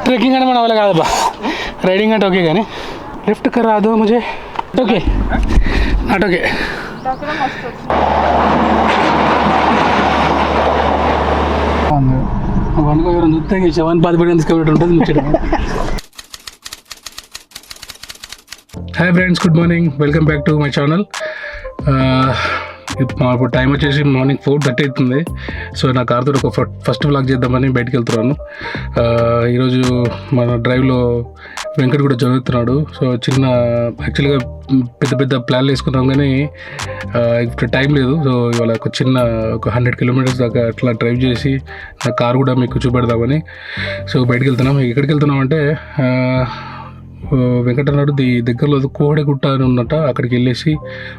Trekking करने वाला का बा राइडिंग का ओके गाने लिफ्ट करा दो मुझे ओके नॉट ओके वनको ఎవరు చూస్తే శవన్ పాదిపడి తీసుకెళ్ళి ఉంటుంది ముచ్చట hi friends good morning welcome back to my channel ఇప్పుడు టైం వచ్చేసి మార్నింగ్ 4:30 అవుతుంది. సో నా కార్తో ఒక ఫస్ట్ వ్లాగ్ చేద్దామని బయటకు వెళ్తున్నాను. ఈరోజు మన డ్రైవ్లో వెంకట్ కూడా చదువుతున్నాడు. సో చిన్న యాక్చువల్గా పెద్ద ప్లాన్లు వేసుకున్నాం కానీ ఇప్పుడు టైం లేదు. సో ఇవాళ ఒక 100 కిలోమీటర్స్ దాకా అట్లా డ్రైవ్ చేసి నా కార్ కూడా మీకు చూపెడదామని సో బయటకు వెళ్తున్నాం. ఎక్కడికి వెళ్తున్నాం అంటే వెంకట అన్నాడు దగ్గరలో కోడెగుట్ట అని ఉన్నట్ట, అక్కడికి వెళ్ళేసి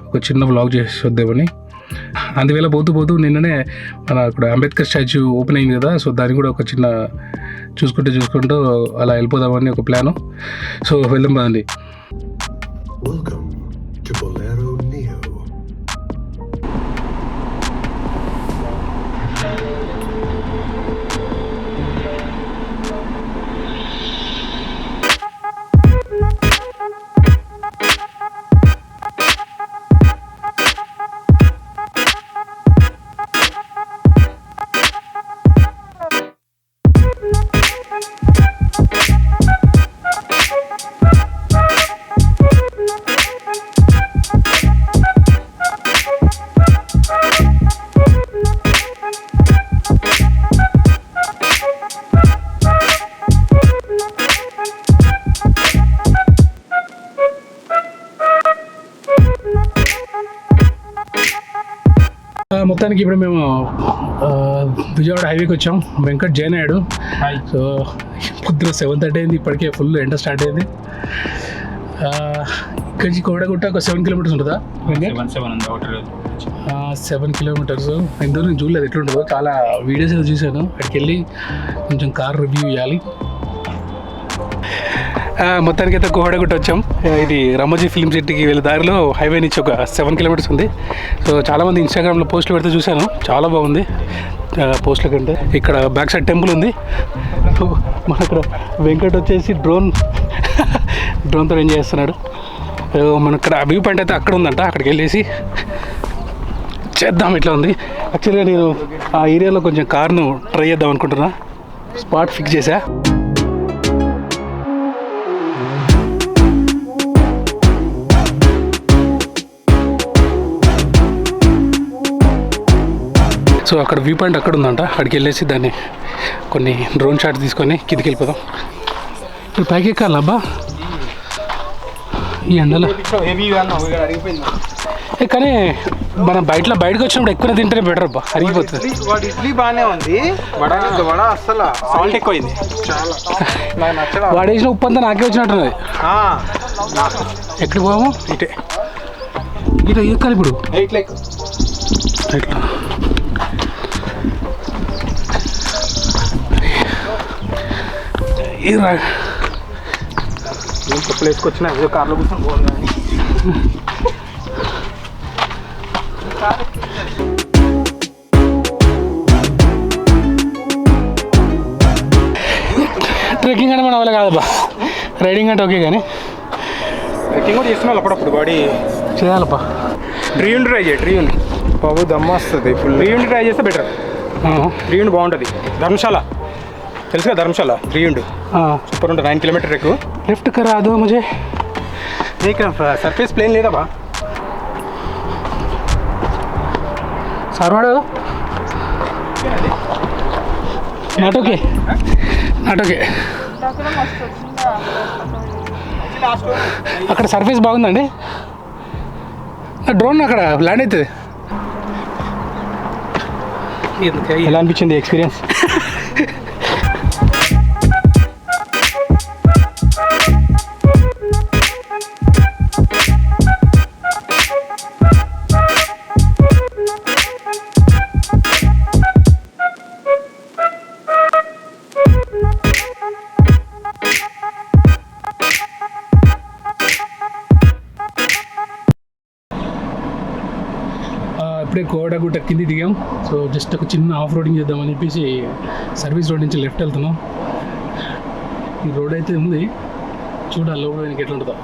ఒక చిన్న వ్లాగ్ చేసి వద్దామని. అందువేళ పోతూ నిన్ననే మన అక్కడ అంబేద్కర్ స్టాచ్యూ ఓపెన్ అయింది కదా, సో దాన్ని కూడా ఒక చిన్న చూసుకుంటూ అలా వెళ్ళిపోదామని ఒక ప్లాను. సో వెళ్దాం పదండి. Welcome to Bolero Neo. మొత్తానికి ఇప్పుడు మేము విజయవాడ హైవేకి వచ్చాం. వెంకట్ జాయిన్ అయ్యాడు. సో పొద్దున 7:30 అయింది, ఇప్పటికే ఫుల్ ఎండ స్టార్ట్ అయింది. ఇక్కడి నుంచి కోడగుట్ట ఒక 7 కిలోమీటర్స్ ఉంటుందా? 7 కిలోమీటర్స్. ఇంతవరకు నేను చూడలేదు ఎట్లుంటుందో, చాలా వీడియోస్ ఏదో చూశాను. అక్కడికి వెళ్ళి కొంచెం కార్ రివ్యూ ఇవ్వాలి. మొత్తానికి అయితే కోహడగుట్ట వచ్చాం. ఇది రామోజీ ఫిల్మ్ సిటీకి వెళ్ళే దారిలో హైవే నుంచి ఒక 7 కిలోమీటర్స్ ఉంది. సో చాలామంది ఇన్స్టాగ్రామ్లో పోస్టులు పెడితే చూశాను, చాలా బాగుంది పోస్టుల కంటే. ఇక్కడ బ్యాక్ సైడ్ టెంపుల్ ఉంది. సో మన ఇక్కడ వెంకట్ వచ్చేసి డ్రోన్తో ఎంజాయ్ చేస్తున్నాడు. మన ఇక్కడ వ్యూ పాయింట్ అయితే అక్కడ ఉందంట, అక్కడికి వెళ్ళేసి చేద్దాం. ఇట్లా ఉంది. యాక్చువల్గా నేను ఆ ఏరియాలో కొంచెం కార్ను ట్రై చేద్దాం అనుకుంటున్నా. స్పాట్ ఫిక్స్ చేశా. సో అక్కడ వ్యూ పాయింట్ అక్కడ ఉందంట, అక్కడికి వెళ్ళేసి దాన్ని కొన్ని డ్రోన్ షాట్స్ తీసుకొని కిందికి వెళ్ళిపోదాం. ఇప్పుడు పైకి ఎక్కాలి అబ్బా ఈ ఎండలో. కానీ మనం బయటకు వచ్చినప్పుడు ఎక్కువ తింటేనే బెటర్ అబ్బా, అరిగిపోతుంది. ఇడ్లీ బాగానే ఉంది, వడ అసలు సాల్ట్ ఎక్కువైంది. వాడు వేసిన ఉప్పు అంతా నాకే వచ్చినట్టున్నది. ఎక్కడికి పోదాము? ఇట్లా ఎక్కాలి ఇప్పుడు. ఇట్లా నేను చెప్పులు వేసుకొచ్చిన ఏదో కార్లో కూర్చొని పోవాలి. ట్రెక్కింగ్ అంటే మన వల్ల కాదబ్బా, రైడింగ్ అంటే ఓకే కానీ ట్రెక్కింగ్ కూడా చేస్తున్నాను అప్పుడప్పుడు. బాడీ చేయాలబ్బా. ట్రీయూన్ ట్రై చేయి. ట్రీయూన్ బాబు దమ్మ వస్తుంది. ఫుల్ ట్రీయూన్ ట్రై చేస్తే బెటర్. ట్రీయూన్ బాగుంటుంది. ధర్మశాల తెలుసు కదా, ధర్మశాల ట్రీయూన్ సూపర్ ఉంటుంది. 9 కిలోమీటర్ ఎక్కువ. లిఫ్ట్ కరా దో ముझे. సర్ఫేస్ ప్లేన్ లేదా బా సార్వాడు? Not okay. అక్కడ సర్ఫేస్ బాగుందండి. డ్రోన్ అక్కడ ల్యాండ్ అవుతుంది. ఎలా అనిపించింది ఎక్స్పీరియన్స్? ఇప్పుడే కోడగుట్ట కింది దిగాం. సో జస్ట్ ఒక చిన్న ఆఫ్ రోడింగ్ చేద్దామని చెప్పేసి సర్వీస్ రోడ్ నుంచి లెఫ్ట్ వెళ్తున్నాం. ఈ రోడ్ అయితే ఉంది, చూడాలి లోపల వెనక ఎట్లా ఉంటుందో.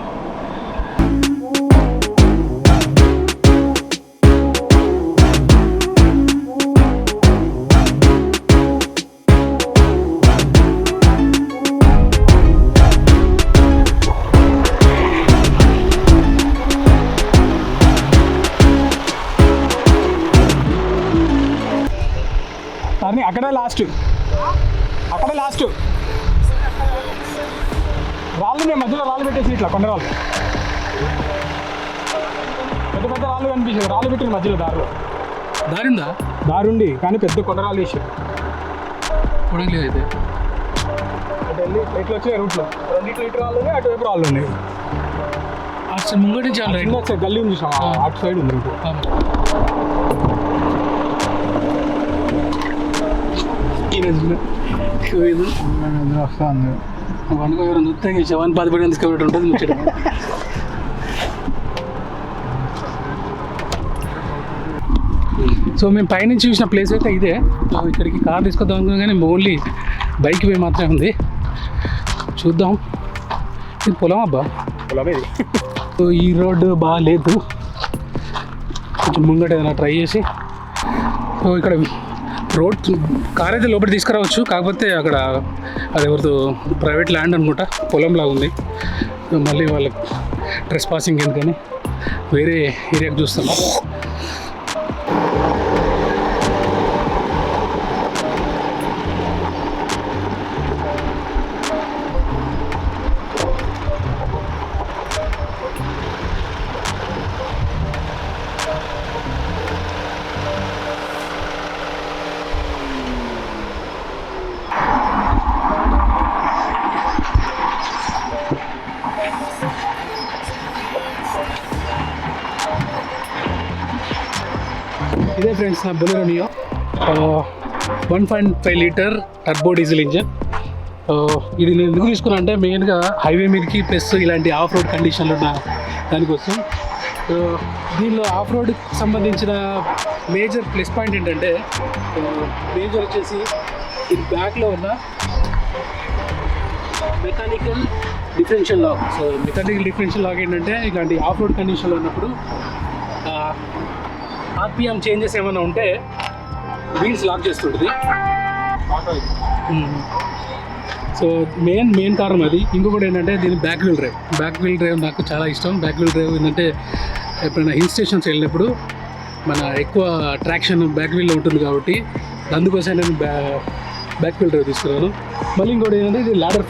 అక్కడే లాస్ట్ రాళ్ళు మేము మధ్యలో రాళ్ళు పెట్టేసి ఇట్లా కొండ రాళ్ళు పెద్ద పెద్ద రాళ్ళు కనిపించారు, రాళ్ళు పెట్టిన మధ్యలో దారిందా దారుండి కానీ పెద్ద కొండరాళ్ళు వేసారు. చూడండి అయితే అటు వెళ్ళి ఇట్లా వచ్చాయి రూట్లో 2 ఇటు రాళ్ళు ఉన్నాయి, అటువైపు రాళ్ళు ఉన్నాయి. అసలు ముంగటి చాలా చిన్న వచ్చే గల్లీ ఉంది చూసాం, అటు సైడ్ ఉంది రూట్. వస్తుంది వండుకోవడం నృత్యం శవాన్ని 10 తీసుకెళ్ళి ఉంటుంది ముచ్చట. సో మేము పైనుంచి చూసిన ప్లేస్ అయితే ఇదే. సో ఇక్కడికి కార్ తీసుకొద్దాం అనుకున్నాం కానీ ఓన్లీ బైక్ వే మాత్రమే ఉంది. చూద్దాం. ఇది పొలం అబ్బా, పొలం ఇది. సో ఈ రోడ్డు బాగా లేదు, కొంచెం ముంగట ఏదైనా ట్రై చేసి. సో ఇక్కడ రోడ్ కార్ అయితే లోపల తీసుకురావచ్చు, కాకపోతే అక్కడ అది ఎవరితో ప్రైవేట్ ల్యాండ్ అనుకుంటా, పొలంలాగా ఉంది. మళ్ళీ వాళ్ళకి ట్రెస్ పాసింగ్ ఎందుకని వేరే ఏరియాకి చూస్తాం. ఇదే ఫ్రెండ్స్ నా Bolero neo 1.5 litre turbo diesel engine. ఇది నేను ఎందుకు తీసుకున్నా అంటే మెయిన్గా హైవే మీదకి ప్లస్ ఇలాంటి ఆఫ్ రోడ్ కండిషన్లు ఉన్న దానికోసం. దీనిలో ఆఫ్ రోడ్కి సంబంధించిన మేజర్ ప్లస్ పాయింట్ ఏంటంటే మేజర్ వచ్చేసి ఇది బ్యాక్లో ఉన్న mechanical differential lock. So mechanical differential lock ఏంటంటే ఇలాంటి ఆఫ్ రోడ్ కండిషన్లో ఉన్నప్పుడు ఆర్పిఎం చేంజెస్ ఏమైనా ఉంటే వీల్స్ లాక్ చేస్తుంటుంది. సో మెయిన్ కారణం అది. ఇంకొకటి ఏంటంటే దీని బ్యాక్ వీల్ డ్రైవ్ నాకు చాలా ఇష్టం. బ్యాక్ వీల్ డ్రైవ్ ఏంటంటే ఎప్పుడైనా హిల్ స్టేషన్స్ వెళ్ళినప్పుడు మన ఎక్కువ ట్రాక్షన్ బ్యాక్ వీల్లో ఉంటుంది కాబట్టి అందుకోసం నేను బ్యాక్ వీల్ డ్రైవ్ తీసుకున్నాను. మళ్ళీ ఇంకోటి ఏంటంటే ఇది ల్యాడర్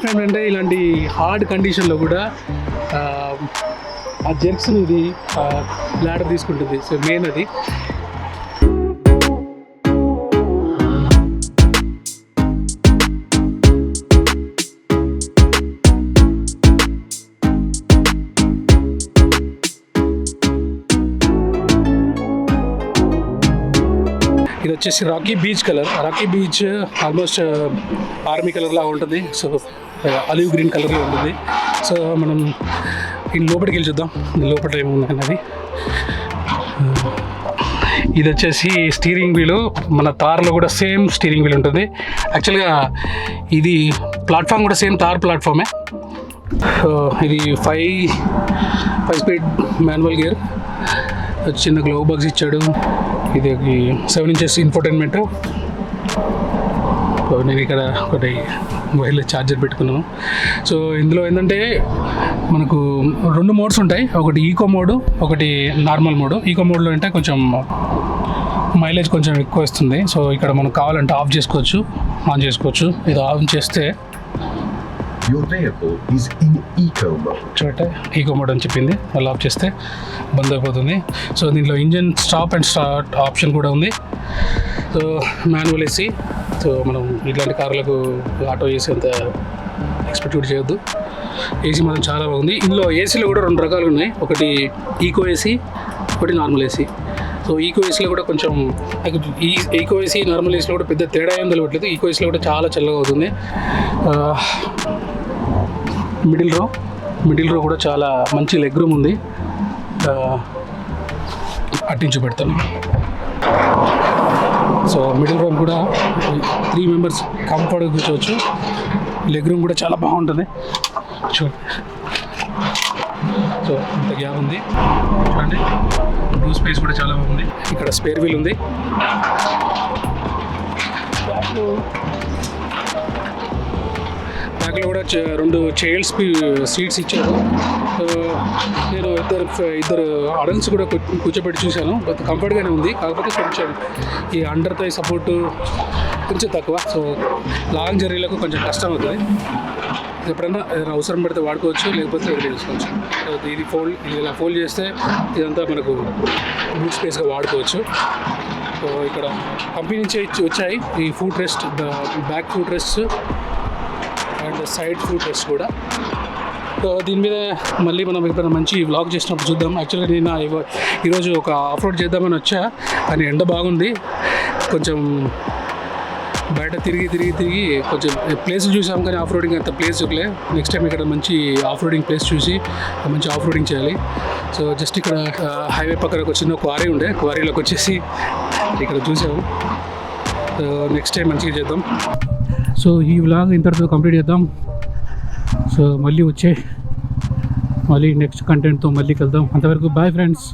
ఫ్రేమ్ అంటే ఇలాంటి హార్డ్ కండిషన్లో కూడా ఆ జెర్క్స్ని ఇది ల్యాడర్ తీసుకుంటుంది. సో మెయిన్ అది. ఇది వచ్చేసి Rocky beach colour. Rocky beach almost army colour లాగా ఉంటుంది. సో ఆలివ్ గ్రీన్ కలర్లో ఉంటుంది. సో మనం ఈ లోపలికి వెళ్ళి చూద్దాం లోపల ఏముందన్నది. ఇది వచ్చేసి స్టీరింగ్ వీలు. మన తార్లో కూడా సేమ్ స్టీరింగ్ వీల్ ఉంటుంది. యాక్చువల్గా ఇది ప్లాట్ఫామ్ కూడా సేమ్ తార్ ప్లాట్ఫామే. ఇది 5 స్పీడ్ మాన్యువల్ గేర్. చిన్న గ్లోవ్ బాక్స్ ఇచ్చాడు. ఇది 7 ఇంచెస్ ఇన్ఫోటైన్మెంట్. నేను ఇక్కడ ఒకటి మొబైల్లో ఛార్జర్ పెట్టుకున్నాను. సో ఇందులో ఏంటంటే మనకు 2 మోడ్స్ ఉంటాయి. ఒకటి ఈకో మోడు, ఒకటి నార్మల్ మోడు. ఈకో మోడ్లో అంటే కొంచెం మైలేజ్ కొంచెం ఎక్కువ వస్తుంది. సో ఇక్కడ మనం కావాలంటే ఆఫ్ చేసుకోవచ్చు, ఆన్ చేసుకోవచ్చు. ఇది ఆన్ చేస్తే Your vehicle is in eco mode. చూడండి ఈకో మోడ్ అని చెప్పింది. మళ్ళీ ఆఫ్ చేస్తే బంద్ అయిపోతుంది. సో దీంట్లో engine stop and start option కూడా ఉంది. So manual AC. సో మనం ఇట్లాంటి కార్లకు ఆటో ఏసీ అంత ఎక్స్పెక్ట్ చేయొద్దు. ఏసీ మాత్రం చాలా బాగుంది. ఇందులో ఏసీలో కూడా 2 రకాలు ఉన్నాయి. ఒకటి ఈకో ఏసీ, ఒకటి నార్మల్ ఏసీ. సో ఈకో ఏసీలో కూడా కొంచెం ఈ ఈకో ఏసీ నార్మల్ ఏసీలో కూడా పెద్ద తేడా ఏం తెలియట్లేదు. ఈకో ఏసీలో కూడా చాలా చల్లగా అవుతుంది. మిడిల్ రో కూడా చాలా మంచి లెగ్ రూమ్ ఉంది. అట్టించి పెడతాను. సో మిడిల్ రోమ్ కూడా 3 మెంబర్స్ కంఫర్ట్గా కూర్చోవచ్చు. లెగ్ రూమ్ కూడా చాలా బాగుంటుంది చూడండి. సో ఇంత గ్యాప్ ఉంది చూడండి. రూమ్ స్పేస్ కూడా చాలా బాగుంది. ఇక్కడ స్పేర్ వీల్ ఉంది. బ్యాక్లో కూడా 2 చైల్డ్స్ సీట్స్ ఇచ్చారు. నేను ఇద్దరు అడల్ట్స్ కూడా కూర్చోబెట్టి చూశాను. కంఫర్ట్గానే ఉంది. కాకపోతే కొంచెం ఈ అండర్ థై సపోర్టు కొంచెం తక్కువ. సో లాంగ్ జర్నీలకు కొంచెం కష్టం అవుతుంది. ఎప్పుడైనా ఏదైనా అవసరం పడితే వాడుకోవచ్చు, లేకపోతే వదిలి తీసుకోవచ్చు. సో ఇది ఇలా ఫోల్డ్ చేస్తే ఇదంతా మనకు బూట్ స్పేస్గా వాడుకోవచ్చు. సో ఇక్కడ కంపెనీ నుంచి వచ్చాయి ఈ foot rest, back foot rest and side foot rest కూడా. సో దీని మీద మళ్ళీ మనం ఎప్పుడైనా మంచి వ్లాగ్ చేసినప్పుడు చూద్దాం. యాక్చువల్గా నేను ఈరోజు ఒక ఆఫ్ రోడ్ చేద్దామని వచ్చా, కానీ ఎండ బాగుంది. కొంచెం బయట తిరిగి కొంచెం ప్లేసులు చూసాం, కానీ ఆఫ్ రోడింగ్ అంత ప్లేస్ ఒకలే. నెక్స్ట్ టైం ఇక్కడ మంచి ఆఫ్ రోడింగ్ ప్లేస్ చూసి మంచి ఆఫ్ రోడింగ్ చేయాలి. సో జస్ట్ ఇక్కడ హైవే పక్కన ఒక చిన్న క్వారీ ఉండే, క్వారీలోకి వచ్చేసి ఇక్కడ చూసాము. సో నెక్స్ట్ టైం మంచిగా చేద్దాం. సో ఈ వ్లాగ్ ఇంతటితో కంప్లీట్ చేద్దాం. సో మళ్ళీ నెక్స్ట్ కంటెంట్తో మళ్ళీ కలుద్దాం. అంతవరకు బాయ్ ఫ్రెండ్స్.